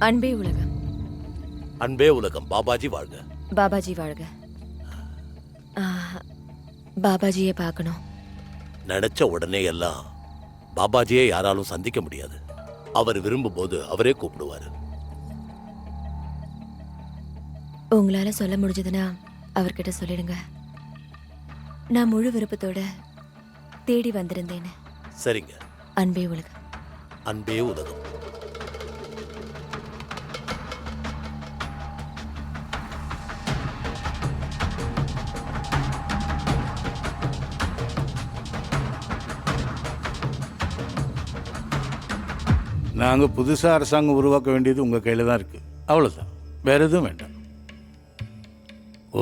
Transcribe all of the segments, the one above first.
அன்பே உலகம். அன்பே உலகம். பாபாஜி வாழ்க. பாபாஜி வாழ்க. பாபாஜியை பார்க்கணும். நினைச்ச உடனே எல்லாம் பாபாஜியை யாராலும் சந்திக்க முடியாது. அவர் விரும்பும் போது அவரே கூப்பிடுவாரு. உங்களால சொல்ல முடிஞ்சதுன்னா அவர்கிட்ட சொல்லிடுங்க. நான் முழு விருப்பத்தோட தேடி வந்திருந்தேன்னு. சரிங்க. அன்பே உலகம். அன்பே உலகம். நாங்கள் புதுசாக அரசாங்கம் உருவாக்க வேண்டியது உங்கள் கையில் தான் இருக்குது. அவ்வளோதான், வேறு எதுவும் வேண்டாம்.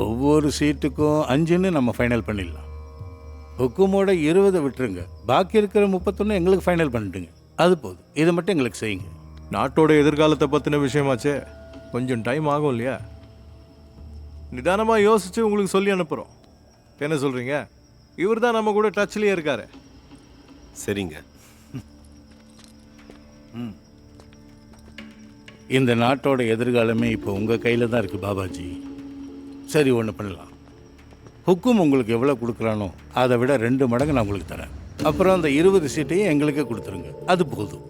ஒவ்வொரு சீட்டுக்கும் 5ன்னு நம்ம ஃபைனல் பண்ணிடலாம். ஹுக்குமோட 20 விட்டுருங்க, பாக்கி இருக்கிற 31 எங்களுக்கு ஃபைனல் பண்ணிட்டுங்க. அது போதும், இதை மட்டும் எங்களுக்கு செய்யுங்க. நாட்டோட எதிர்காலத்தை பற்றின விஷயமாச்சே, கொஞ்சம் டைம் ஆகும் இல்லையா? நிதானமாக யோசித்து உங்களுக்கு சொல்லி அனுப்புகிறோம். என்ன சொல்கிறீங்க? இவர் தான் நம்ம கூட டச்லேயே இருக்காரு. சரிங்க. இந்த நாட்டோட எதிர்காலமே இப்போ உங்கள் கையில் தான் இருக்குது பாபாஜி. சரி, ஒன்று பண்ணலாம். ஹுக்கும் உங்களுக்கு எவ்வளோ கொடுக்குறானோ அதை விட 2 மடங்கு நான் உங்களுக்கு தரேன். அப்புறம் அந்த 20 சீட்டையும் எங்களுக்கே கொடுத்துருங்க, அது போதும்.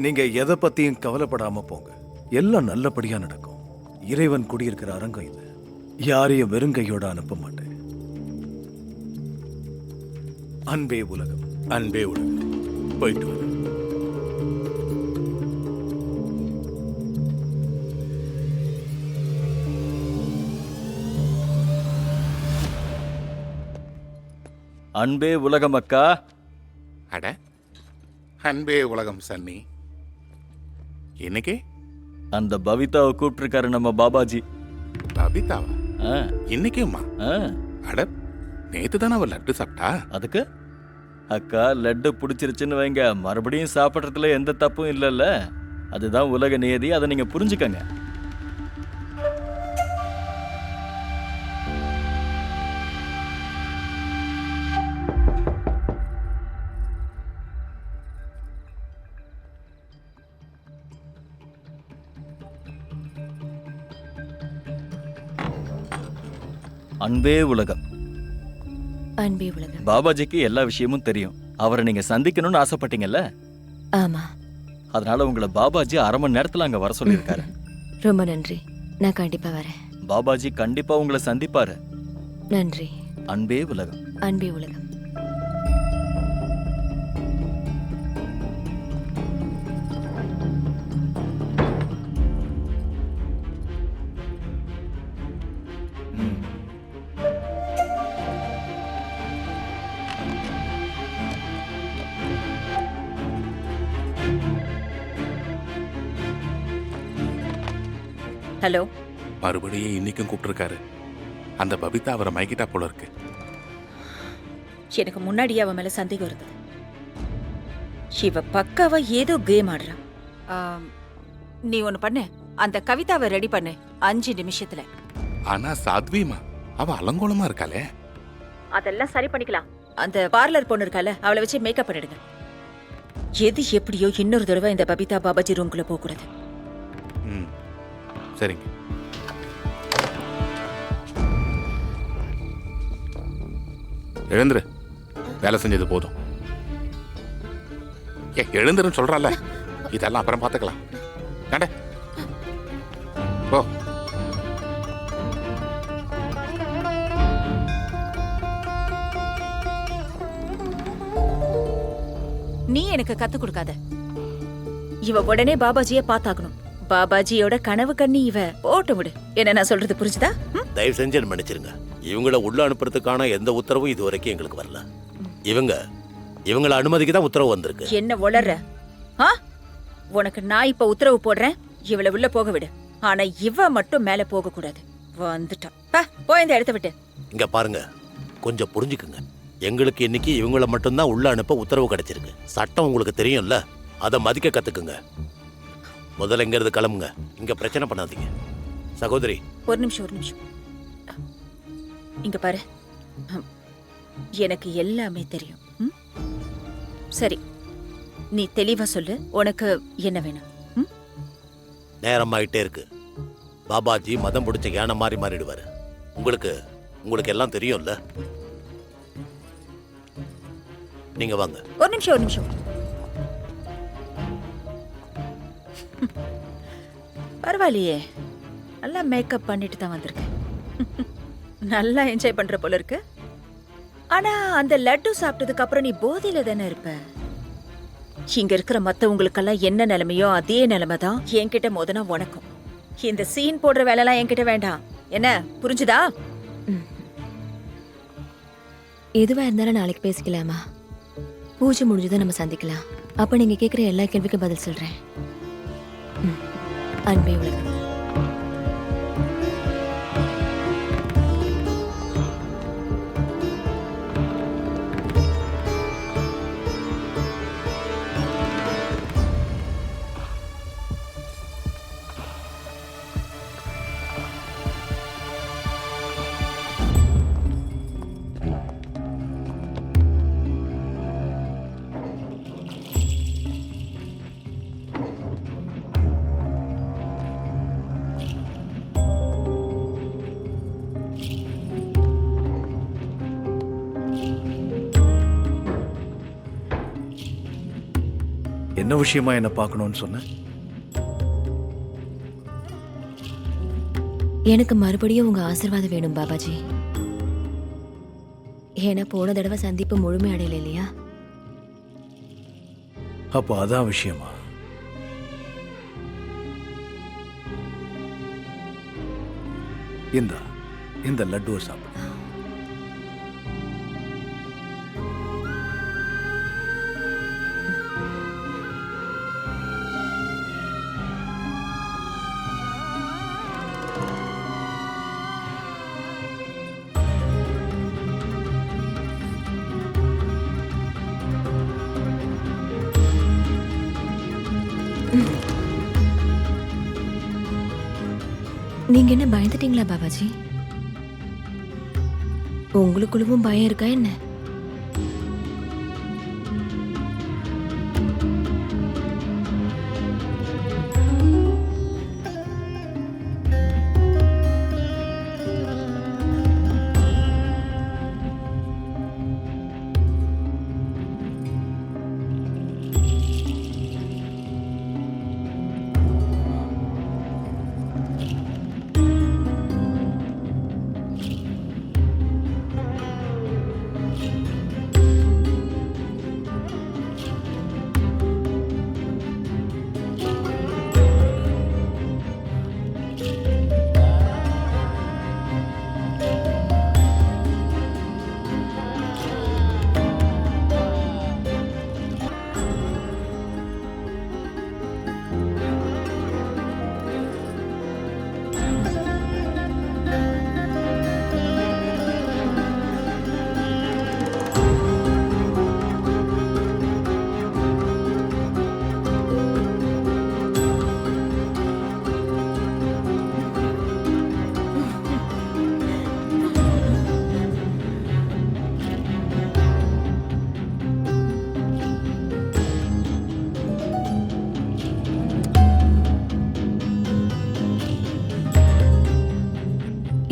நீங்க எதை பத்தியும் கவலைப்படாம போங்க, எல்லாம் நல்லபடியா நடக்கும். இறைவன் குடியிருக்கிற அரங்கம் இது, யாரையும் வெறுங்கையோட அனுப்ப மாட்டேன். அன்பே உலகம். அன்பே உலகம். போயிட்டு வர. அன்பே உலகம் அக்கா. அட, அன்பே உலகம் சன்னி. இன்னைக்கு அந்த பவிதாவை கூப்பிட்டுருக்காரு நம்ம பாபாஜி. பபிதாவா? ஆ, இன்னைக்குமா? ஆ. அட, நேத்து தானே அவ லட்டு சாப்பிட்டா. அதுக்கு அக்கா லட்டு பிடிச்சிருச்சுன்னு வைங்க, மறுபடியும் சாப்பிட்றதுல எந்த தப்பும் இல்லைல்ல. அதுதான் உலக நியதி, அதை நீங்க புரிஞ்சுக்கங்க. அன்பே உலகம். அன்பே உலகம். பாபாஜிக்கு எல்லா விஷயமும் தெரியும். அவரை நீங்க சந்திக்கணும்னு ஆசைப்பட்டீங்கல்ல? ஆமா. அதனால உங்களை பாபாஜி 1/2 மணி நேரத்துல அங்க வர சொல்லியிருக்காரு. ரொம்ப நன்றி, நான் கண்டிப்பா வரேன். பாபாஜி கண்டிப்பா உங்களை சந்திப்பாரு. நன்றி. அன்பே உலகம். அன்பே உலகம். ஹலோ. மறுபடியும் இன்னைக்கும் கூப்பிட்டுருக்காரு. அந்த பபிதா அவரை மயக்கிட்டா போல இருக்கு. எனக்கு முன்னாடியே அவன் மேல சந்தேகம் இருந்தது. இவ பக்காவா ஏதோ கேம் ஆடுறா. நீ ஒண்ணு பண்ணு, அந்த கவிதாவை ரெடி பண்ணு 5 நிமிஷத்துல. ஆனா சாத்விமா அவ அலங்கோலமா இருக்காளே. அதெல்லாம் சரி பண்ணிக்கலாம். அந்த பார்லர் பொண்ணு இருக்கால, அவளை வச்சு மேக்கப் பண்ணிடுங்க. எது எப்படியோ இன்னொரு தடவை இந்த பபிதா பாபாஜி ரூம்குள்ள போக கூடாது. சரிங்க. எழுந்துரு, வேலை செஞ்சது போதும். எழுந்துருன்னு சொல்றால, இதெல்லாம் அப்புறம் பார்த்துக்கலாம். நட போ. நீ எனக்கு கத்து கொடுக்காத. இவ உடனே பாபாஜியை பார்த்தாகணும். பாபாஜியோட கனவு கண்ணி இவ. போட்டு விடு. என்ன நான் சொல்றது புரிஞ்சுதா? தயவு செஞ்சு மன்னிச்சிருங்க. இவங்கள உள்ள அனுப்புறதுக்கான எந்த உத்தரவும் இது வரைக்கும் எங்களுக்கு வரல. இவங்கள அனுமதிக்கு தான் உத்தரவு வந்திருக்கு. என்ன உளற? உனக்கு நான் இப்ப உத்தரவு போடுறேன், இவளை உள்ள போக விடு. ஆனா இவ மட்டும் மேல போக கூடாது. வந்துட்டா போய் இந்த இடத்த விட்டு. இங்க பாருங்க, கொஞ்சம் புரிஞ்சுக்குங்க. எங்களுக்கு இன்னைக்கு இவங்கள மட்டும்தான் உள்ள அனுப்ப உத்தரவு கிடைச்சிருக்கு. சட்டம் உங்களுக்கு தெரியும்ல, அதை மதிக்க கத்துக்குங்க. முதல்ல இங்க இருந்து கிளம்புங்க. இங்க பிரச்சனை பண்ணாதீங்க. சகோதரி, ஒரு நிமிஷம். இங்க பாரு, எனக்கு எல்லாமே தெரியும். சரி, நீ தெளிவா சொல்லு, உனக்கு என்ன வேணும்? நேரமாயிட்டே இருக்கு. பாபாஜி மதம் பிடிச்ச யானை மாறி மாறிடுவாரு. உங்களுக்கு உங்களுக்கு எல்லாம் தெரியும்ல. நீங்க வாங்க. ஒரு நிமிஷம். பரவாயில்லையே, நல்லா மேக்கப் பண்ணிட்டு தான் வந்திருக்கேன். நல்லா என்ஜாய் பண்ற போல இருக்கு. ஆனா அந்த லட்டு சாப்பிட்டதுக்கு அப்புறம் நீ போதையில தானே இருப்ப. இங்க இருக்கிற மத்தவங்களுக்கெல்லாம் என்ன நிலைமையோ அதே நிலைமை தான் என்கிட்ட மோதனா உனக்கும். இந்த சீன் போடுற வேலைலாம் என்கிட்ட வேண்டாம். என்ன புரிஞ்சுதா? எதுவா இருந்தாலும் நாளைக்கு பேசிக்கலாமா? பூஜை முடிஞ்சதும் நம்ம சந்திக்கலாம். அப்ப நீங்க கேட்குற எல்லா கேள்விக்கும் பதில் சொல்றேன். அன்பே உலகம். என்ன விஷயமா என்ன பார்க்கணும்னு சொன்ன? எனக்கு மறுபடியும் உங்க ஆசீர்வாதம் வேணும் பாபாஜி. ஏன்னா போன தடவை சந்திப்பு முழுமை அடையல இல்லையா? அப்போ அதான் விஷயமா? இந்த லட்டுவை சாப்பிடு. நீங்க என்ன பயந்துட்டீங்களா பாபாஜி? உங்களுக்குள்ளவும் பயம் இருக்கா என்ன?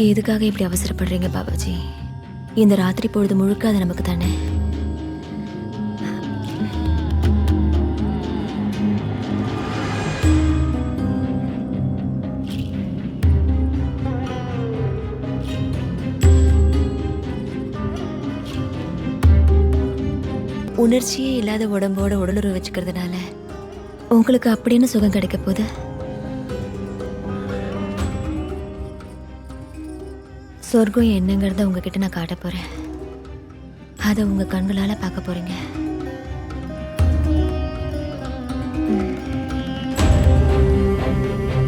எதுக்காக இப்படி அவசரப்படுறீங்க பாபாஜி? இந்த ராத்திரி பொழுது முழுக்க அது நமக்கு தானே. உணர்ச்சியே இல்லாத உடம்போட உடலுறவு வச்சுக்கிறதுனால உங்களுக்கு அப்படின்னு சுகம் கிடைக்க போகுது. சொர்க்கம் என்னங்கிறத உங்ககிட்ட நான் காட்ட போறேன். அதை உங்க கண்களால பார்க்க போறீங்க.